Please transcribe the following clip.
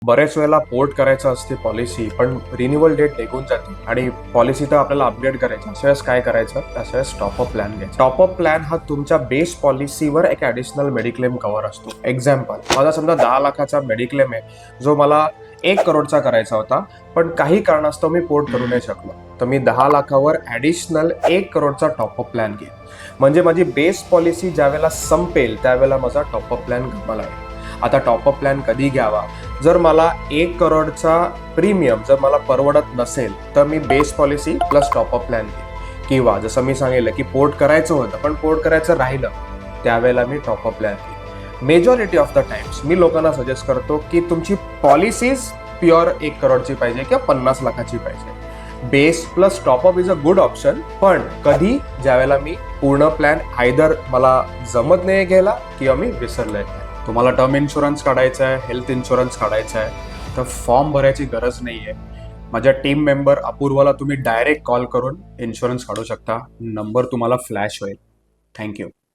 बरेच वेळेला पोर्ट करायचं असते पॉलिसी, पण रिन्युअल डेट निघून जाते आणि पॉलिसी तर आपल्याला अपडेट करायची. अशा वेळेस काय करायचं? अशा वेळेस टॉपअप प्लॅन घ्यायचा. टॉपअप प्लॅन हा तुमच्या बेस पॉलिसीवर एक ॲडिशनल मेडिक्लेम कव्हर असतो. एक्झाम्पल, माझा समजा 10 लाखाचा मेडिक्लेम आहे, जो मला 1 करोडचा करायचा होता, पण काही कारणास्तव मी पोर्ट करू नाही शकलो. तर मी 10 लाखावर ॲडिशनल 1 करोडचा टॉपअप प्लॅन घेईन. म्हणजे माझी बेस पॉलिसी ज्यावेळेला संपेल त्यावेळेला माझा टॉपअप प्लॅन कामाला येईल. आता टॉपअप प्लॅन कधी घ्यावा? जर मला 1 करोडचा प्रीमियम जर मला परवडत नसेल तर मी base policy plus top up plan घेईन, किंवा जसं मी सांगितलं की पोर्ट करायचं होतं पण पोर्ट करायचं राहिलं त्यावेळेला मी टॉपअप प्लॅन घेईन. मेजॉरिटी ऑफ द टाइम्स मी लोकांना सजेस्ट करतो की तुमची पॉलिसीज प्युअर 1 करोडची पाहिजे किंवा 50 लाखाची पाहिजे. Base plus top up is a good option, पण कधी ज्यावेळेला मी पूर्ण प्लॅन आयदर मला जमत नाही घ्यायला किंवा मी विसरलोय. तुम्हाला टर्म इन्शुरन्स काढायचा आहे, हेल्थ इन्शुरन्स काढायचा आहे, तर फॉर्म भरायची गरज नाही आहे. माझ्या टीम मेंबर अपूर्वाला तुम्ही डायरेक्ट कॉल करून इन्शुरन्स काढू शकता. नंबर तुम्हाला फ्लॅश होईल. थँक्यू.